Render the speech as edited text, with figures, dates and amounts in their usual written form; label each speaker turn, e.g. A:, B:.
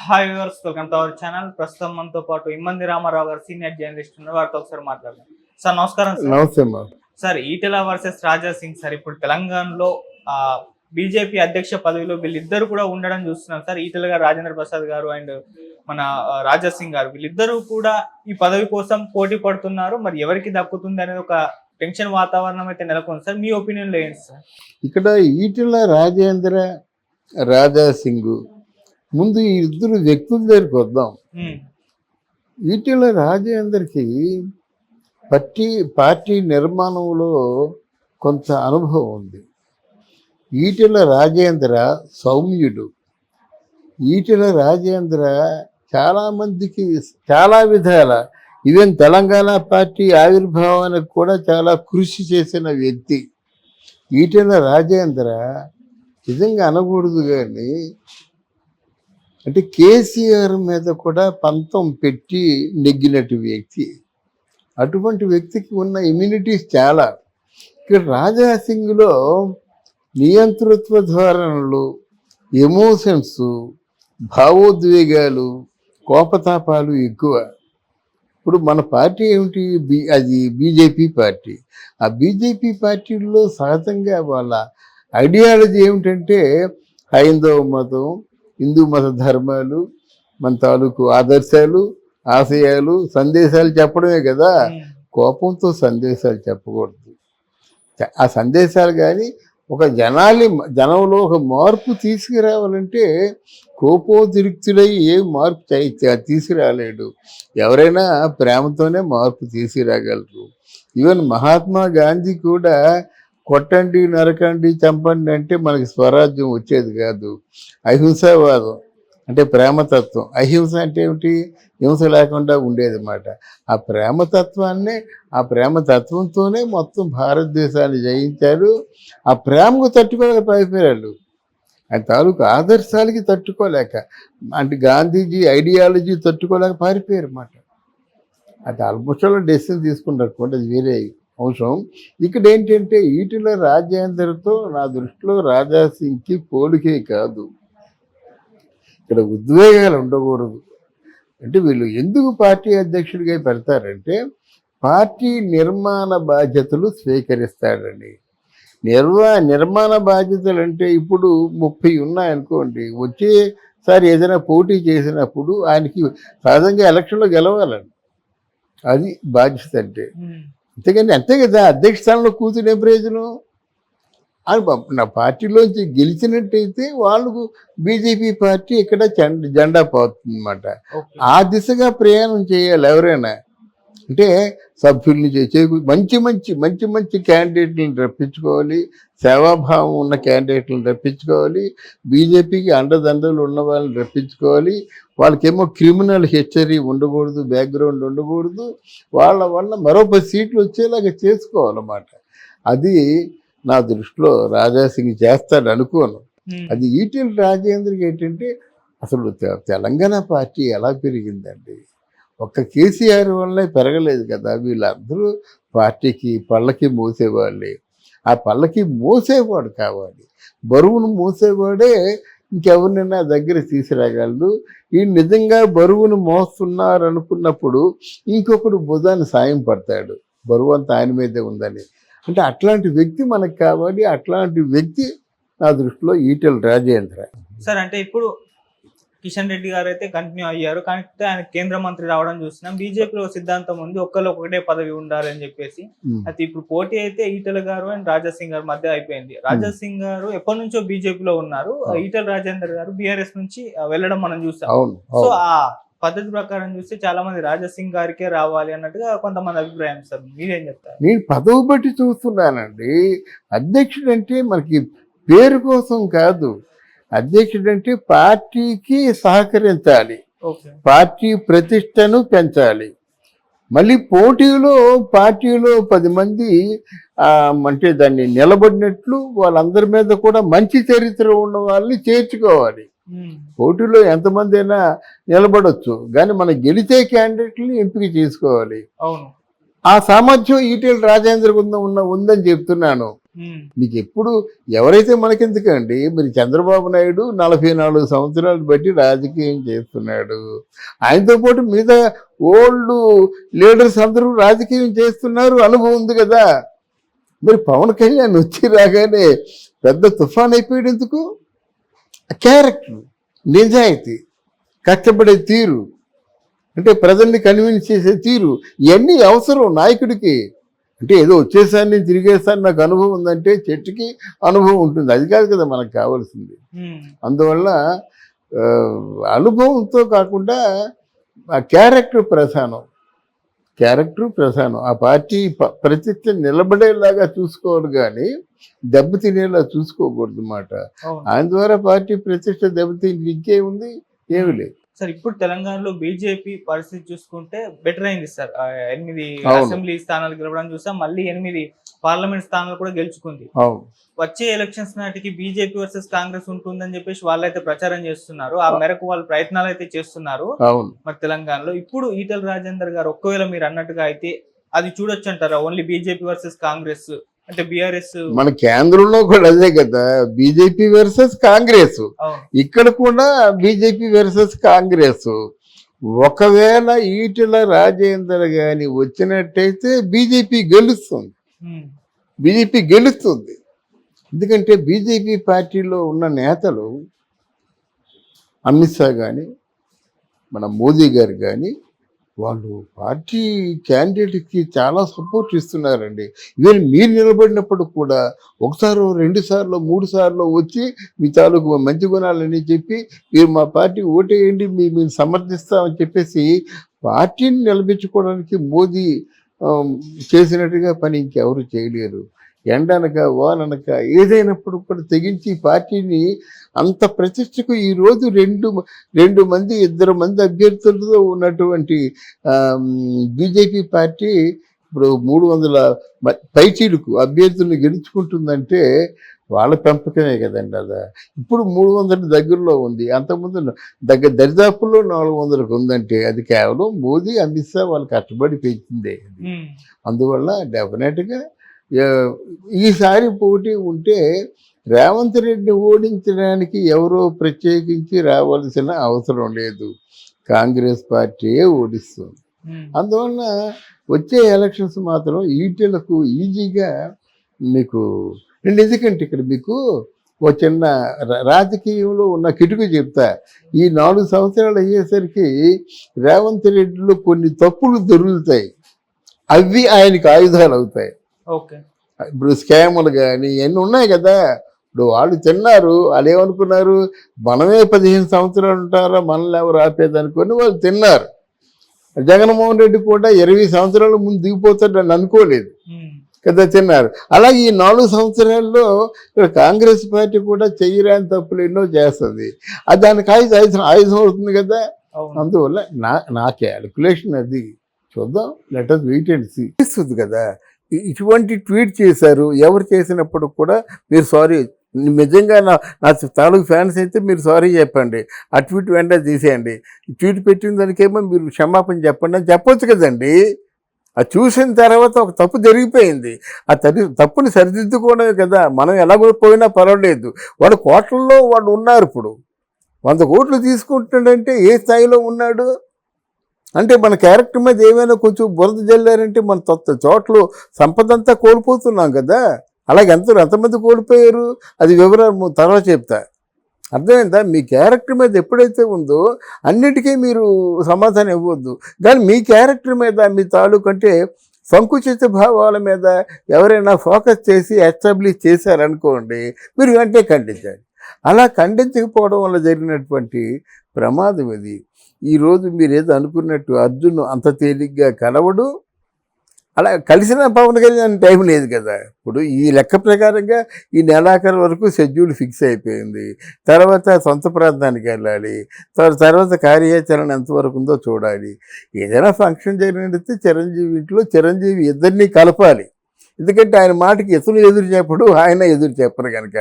A: Hi viewers, welcome to our channel. ప్రస్తుతం మనతో పాటు ఇమ్మంది రామారావు గారు సీనియర్ జర్నలిస్ట్ ఉన్నారు. వారితో ఒకసారి మాట్లాడదాం. సార్ నమస్కారం.
B: నమస్తే.
A: Sir Etela versus Raja Singh sir, ఇప్పుడు తెలంగాణలో బీజేపీ అధ్యక్ష పదవిలో వీళ్ళిద్దరు కూడా ఉండడం చూస్తున్నాం సార్. ఈటెల గారు, రాజేంద్ర ప్రసాద్ గారు అండ్ మన రాజా సింగ్ గారు, వీళ్ళిద్దరూ కూడా ఈ పదవి కోసం పోటీ పడుతున్నారు. మరి ఎవరికి దక్కుతుంది అనేది ఒక టెన్షన్ వాతావరణం అయితే నెలకొంది సార్. మీ ఒపీనియన్ లో ఏంటి సార్?
B: ఇక్కడ ఈటెల రాజేంద్ర, రాజా సింగ్, ముందు ఈ ఇద్దరు వ్యక్తుల దగ్గరికి వద్దాం. ఈటెల రాజేందర్కి పార్టీ నిర్మాణంలో కొంత అనుభవం ఉంది. ఈటెల రాజేంద్ర సౌమ్యుడు. ఈటెల రాజేంద్ర చాలామందికి చాలా విధాల, ఈవెన్ తెలంగాణ పార్టీ ఆవిర్భావానికి కూడా చాలా కృషి చేసిన వ్యక్తి. ఈటెల రాజేంద్ర నిజంగా అనకూడదు కానీ, అంటే కేసీఆర్ మీద కూడా పంతం పెట్టి నెగ్గినట్టు వ్యక్తి. అటువంటి వ్యక్తికి ఉన్న ఇమ్యూనిటీస్ చాలా. ఇక్కడ రాజా సింగ్లో నియంతృత్వ ధోరణులు, ఎమోషన్స్, భావోద్వేగాలు, కోపతాపాలు ఎక్కువ. ఇప్పుడు మన పార్టీ ఏమిటి? అది బీజేపీ పార్టీ. ఆ బీజేపీ పార్టీలో సహజంగా వాళ్ళ ఐడియాలజీ ఏమిటంటే హైందవ మతం, హిందూ మత ధర్మాలు, మన తాలూకు ఆదర్శాలు, ఆశయాలు, సందేశాలు చెప్పడమే కదా. కోపంతో సందేశాలు చెప్పకూడదు. ఆ సందేశాలు కానీ ఒక జనంలో ఒక మార్పు తీసుకురావాలంటే కోపోద్రిక్తుడై ఏ మార్పు తీసుకురాలేడు. ఎవరైనా ప్రేమతోనే మార్పు తీసుకురాగలరు. ఈవెన్ మహాత్మా గాంధీ కూడా కొట్టండి, నరకండి, చంపండి అంటే మనకి స్వరాజ్యం వచ్చేది కాదు. అహింసావాదం అంటే ప్రేమతత్వం. అహింస అంటే ఏమిటి? హింస లేకుండా ఉండేది అన్నమాట. ఆ ప్రేమతత్వంతోనే మొత్తం భారతదేశాన్ని జయించారు. ఆ ప్రేమకు తట్టుకోలేక పారిపోయారు. ఆయన తాలూకు ఆదర్శాలకి తట్టుకోలేక, అంటే గాంధీజీ ఐడియాలజీ తట్టుకోలేక పారిపోయారు అన్నమాట. అది ఆల్మోస్ట్ డెసిషన్ తీసుకున్నారు. అది వేరే అంశం. ఇక్కడ ఏంటంటే ఈటెల రాజేందర్తో నా దృష్టిలో రాజా సింగ్కి పోలికే కాదు. ఇక్కడ ఉద్వేగాలు ఉండకూడదు. అంటే వీళ్ళు ఎందుకు పార్టీ అధ్యక్షుడిగా పెడతారంటే పార్టీ నిర్మాణ బాధ్యతలు స్వీకరిస్తాడని. నిర్మాణ బాధ్యతలు అంటే ఇప్పుడు 30 ఉన్నాయనుకోండి, వచ్చేసారి ఏదైనా పోటీ చేసినప్పుడు ఆయనకి సహజంగా ఎలక్షన్లో గెలవాలని, అది బాధ్యత అంటే. అంతే కదా. అధ్యక్ష స్థానంలో కూర్చునే ప్రయోజనం అని నా పార్టీలోంచి గెలిచినట్టయితే వాళ్ళకు బీజేపీ పార్టీ ఇక్కడ జెండా పోతుంది అన్నమాట. ఆ దిశగా ప్రయాణం చేయాలి ఎవరైనా. అంటే సభ్యుల్ని మంచి క్యాండిడేట్లను రప్పించుకోవాలి. సేవాభావం ఉన్న క్యాండిడేట్లను రప్పించుకోవాలి. బీజేపీకి అండదండలు ఉన్న వాళ్ళని రప్పించుకోవాలి. వాళ్ళకేమో క్రిమినల్ హిస్టరీ ఉండకూడదు, బ్యాక్గ్రౌండ్ ఉండకూడదు. వాళ్ళ వల్ల మరో 10 సీట్లు వచ్చేలాగా చేసుకోవాలన్నమాట. అది నా దృష్టిలో రాజా సింగ్ చేస్తాడు అనుకోను. అది ఈటెల రాజేంద్రకి ఏంటంటే అసలు తెలంగాణ పార్టీ ఎలా పెరిగిందండి? ఒక్క కేసీఆర్ వల్లే పెరగలేదు కదా. వీళ్ళందరూ పార్టీకి పళ్ళకి మోసేవాళ్ళే. ఆ పళ్ళకి మోసేవాడు కావాలి. బరువును మోసేవాడే ఇంకెవరినైనా దగ్గర తీసుకురాగలడు. ఈ నిజంగా బరువును మోస్తున్నారు అనుకున్నప్పుడు ఇంకొకడు భుజాన్ని సాయం పడతాడు, బరువు అంతా ఆయన మీదే ఉందని. అంటే అట్లాంటి వ్యక్తి మనకు కావాలి. అట్లాంటి వ్యక్తి నా దృష్టిలో ఈటెల రాజేంద్ర
A: సార్. అంటే ఇప్పుడు కిషన్ రెడ్డి గారు అయితే కంటిన్యూ అయ్యారు, కానీ ఆయన కేంద్ర మంత్రి రావడం చూస్తున్నాం. బీజేపీలో సిద్ధాంతం ఉంది, ఒకటే పదవి ఉండాలని చెప్పేసి. అయితే ఇప్పుడు పోటీ అయితే ఈటెల గారు అండ్ రాజా సింగ్ గారు మధ్య అయిపోయింది. రాజా సింగ్ గారు ఎప్పటి నుంచో బీజేపీలో ఉన్నారు. ఈటెల రాజేందర్ గారు బీఆర్ఎస్ నుంచి వెళ్ళడం మనం చూసాం. సో ఆ పద్ధతి ప్రకారం చూస్తే చాలా మంది రాజా సింగ్ గారికే రావాలి అన్నట్టుగా కొంతమంది అభిప్రాయం. సార్ మీరేం చెప్తారు?
B: నేను పదవి బట్టి చూస్తున్నానండి. అధ్యక్షుడు అంటే మనకి పేరు కోసం కాదు. అధ్యక్షుడు అంటే పార్టీకి సహకరించాలి, పార్టీ ప్రతిష్టను పెంచాలి. మళ్ళీ పార్టీలో 10 మంది అంటే దాన్ని నిలబడినట్లు వాళ్ళందరి మీద కూడా మంచి చరిత్ర ఉన్న వాళ్ళని చేర్చుకోవాలి. పోటీలో ఎంతమంది అయినా నిలబడొచ్చు, కానీ మనం గెలిచే క్యాండిడేట్ని ఎంపిక చేసుకోవాలి. ఆ సామర్థ్యం ఈటెల రాజేంద్ర ఉందని చెప్తున్నాను. మీకు ఎప్పుడు ఎవరైతే మనకెందుకండి, మరి చంద్రబాబు నాయుడు 44 సంవత్సరాలు బట్టి రాజకీయం చేస్తున్నాడు. ఆయనతో పాటు మిగతా ఓల్డ్ లీడర్స్ అందరూ రాజకీయం చేస్తున్నారు, అనుభవం ఉంది కదా. మరి పవన్ కళ్యాణ్ వచ్చి రాగానే పెద్ద తుఫాన్ అయిపోయాడు ఎందుకు? క్యారెక్టర్, నిజాయితీ, కష్టపడే తీరు, అంటే ప్రజల్ని కన్విన్స్ చేసే తీరు, ఇవన్నీ అవసరం నాయకుడికి. అంటే ఏదో వచ్చేసారి నేను తిరిగేసారి నాకు అనుభవం ఉందంటే చెట్టుకి అనుభవం ఉంటుంది, అది కాదు కదా మనకు కావాల్సింది. అందువల్ల అనుభవంతో కాకుండా ఆ క్యారెక్టర్ ప్రధానం. ఆ పార్టీ ప్రతిష్ట నిలబడేలాగా చూసుకోవాలి కానీ దెబ్బతినేలా చూసుకోకూడదు అన్నమాట. ఆయన ద్వారా పార్టీ ప్రతిష్ట దెబ్బతిని ఇంకేముంది, ఏమి లేదు.
A: సార్ ఇప్పుడు తెలంగాణలో బీజేపీ పరిస్థితి చూసుకుంటే బెటర్ అయింది సార్. 8 అసెంబ్లీ స్థానాలు గెలవడం చూసాం, మళ్ళీ 8 పార్లమెంట్ స్థానాలు కూడా గెలుచుకుంది. వచ్చే ఎలక్షన్స్ నాటికి బీజేపీ వర్సెస్ కాంగ్రెస్ ఉంటుందని చెప్పేసి వాళ్ళైతే ప్రచారం చేస్తున్నారు. ఆ మేరకు వాళ్ళు ప్రయత్నాలు అయితే చేస్తున్నారు. మరి తెలంగాణలో ఇప్పుడు ఈటల రాజేందర్ గారు ఒకవేళ మీరు అన్నట్టుగా అయితే అది చూడొచ్చు అంటారా? ఓన్లీ బీజేపీ వర్సెస్ కాంగ్రెస్ అంటే బీఆర్ఎస్
B: మన కేంద్రంలో కూడా అదే కదా, బీజేపీ వర్సెస్ కాంగ్రెస్. ఇక్కడ కూడా బీజేపీ వర్సెస్ కాంగ్రెస్. ఒకవేళ ఈటల రాజేందర్ గాని వచ్చినట్టయితే బీజేపీ గెలుస్తుంది. ఎందుకంటే బీజేపీ పార్టీలో ఉన్న నేతలు అమిత్ షా కానీ మన మోదీ గారు కానీ వాళ్ళు పార్టీ క్యాండిడేట్కి చాలా సపోర్ట్ ఇస్తున్నారండి. ఈవెన్ మీరు నిలబడినప్పుడు కూడా 1 సార్లు 2 సార్లు 3 సార్లు వచ్చి మీ తాలూకు మంచి గుణాలని చెప్పి మీరు మా పార్టీ ఓటేయండి, మేము సమర్థిస్తామని చెప్పేసి పార్టీని నిలబెట్టుకోవడానికి మోదీ చేసినట్టుగా పని ఇంకెవరు చేయలేరు. ఎండనక వాననక ఏదైనప్పుడు కూడా తెగించి పార్టీని అంత ప్రతిష్టకు ఈరోజు 2 మంది 2 మంది అభ్యర్థులతో ఉన్నటువంటి బీజేపీ పార్టీ ఇప్పుడు 300 పైచీలకు అభ్యర్థులను గెలుచుకుంటుందంటే వాళ్ళ పెంపకమే కదండి. అదా ఇప్పుడు 300 దగ్గరలో ఉంది, అంతకుముందు దరిదాపుల్లో 400కు ఉందంటే అది కేవలం మోదీ అమిత్ షా వాళ్ళు కష్టపడి పెంచిందే. అందువల్ల డెఫినెట్గా ఈసారి పోటీ ఉంటే రేవంత్ రెడ్డి ఓడించడానికి ఎవరో ప్రత్యేకించి రావాల్సిన అవసరం లేదు, కాంగ్రెస్ పార్టీయే ఓడిస్తుంది. అందువల్ల వచ్చే ఎలక్షన్స్ మాత్రం ఈటలకు ఈజీగా మీకు ఎందుకంటే ఇక్కడ మీకు ఒక చిన్న రాజకీయంలో ఉన్న కిటుకు చెప్తా. ఈ 4 సంవత్సరాలు అయ్యేసరికి రేవంత్ రెడ్డిలో కొన్ని తప్పులు దొరుకుతాయి, అవి ఆయనకి ఆయుధాలు అవుతాయి. ఇప్పుడు స్కాములు కానీ ఇవన్నీ ఉన్నాయి కదా. ఇప్పుడు వాళ్ళు తిన్నారు, వాళ్ళు ఏమనుకున్నారు, మనమే 15 సంవత్సరాలు ఉంటారా, మనల్ని ఎవరు ఆపేదనుకొని వాళ్ళు తిన్నారు. జగన్మోహన్ రెడ్డి కూడా 20 సంవత్సరాల ముందు దిగిపోతాడని అనుకోలేదు కదా, తిన్నారు. అలాగే ఈ 4 సంవత్సరాల్లో ఇక్కడ కాంగ్రెస్ పార్టీ కూడా చెయ్యరాని తప్పులు ఎన్నో చేస్తుంది, అది దానికి ఆయుధం అవుతుంది కదా. అందువల్ల నా క్యాలిక్యులేషన్ అది. చూద్దాం, let us wait and see. ఇస్తుంది కదా. ఇటువంటి ట్వీట్ చేశారు, ఎవరు చేసినప్పుడు కూడా మీరు సారీ, నిజంగా నా తాలూకు ఫ్యాన్స్ అయితే మీరు సారీ చెప్పండి, ఆ ట్వీట్ వెంటనే తీసేయండి. ట్వీట్ పెట్టిన దానికేమో మీరు క్షమాపణ చెప్పండి అని చెప్పొచ్చు కదండి. అది చూసిన తర్వాత ఒక తప్పు జరిగిపోయింది, ఆ తప్పుని సరిదిద్దుకోవడమే కదా. మనం ఎలాగో పోయినా పర్వాలేదు, వాడు కోట్లలో వాడు ఉన్నారు. ఇప్పుడు 100 కోట్లు తీసుకుంటున్నాడంటే ఏ స్థాయిలో ఉన్నాడు అంటే మన క్యారెక్టర్ మీద ఏమైనా కొంచెం బురద జల్లారంటే మన చోట్ల సంపద అంతా కోల్పోతున్నాం కదా. అలాగే ఎంతమంది కోల్పోయారు అది వివరాలు తర్వాత చెప్తా. అర్థమైందా? మీ క్యారెక్టర్ మీద ఎప్పుడైతే ఉందో అన్నిటికీ మీరు సమాధానం ఇవ్వద్దు, కానీ మీ క్యారెక్టర్ మీద మీ తాలూకు అంటే సంకుచిత భావాల మీద ఎవరైనా ఫోకస్ చేసి ఎస్టాబ్లిష్ చేశారనుకోండి, మీరు వెంటనే ఖండించాలి. అలా ఖండించకపోవడం వల్ల జరిగినటువంటి ప్రమాదం ఇది. ఈరోజు మీరు ఏదో అనుకున్నట్టు అర్జున్ అంత తేలిగ్గా కలవడు, అలా కలిసిన పవన్ కళ్యాణ్ టైం లేదు కదా. ఇప్పుడు ఈ లెక్క ప్రకారంగా ఈ నెలాఖరు వరకు షెడ్యూల్ ఫిక్స్ అయిపోయింది. తర్వాత సొంత ప్రాంతానికి వెళ్ళాలి, తర్వాత కార్యాచరణ ఎంతవరకు ఉందో చూడాలి. ఏదైనా ఫంక్షన్ జరిగినట్టు చిరంజీవి ఇద్దరినీ కలపాలి. ఎందుకంటే ఆయన మాటకి ఇతను ఎదురు చెప్పడు, ఆయన ఎదురు చెప్పరు కనుక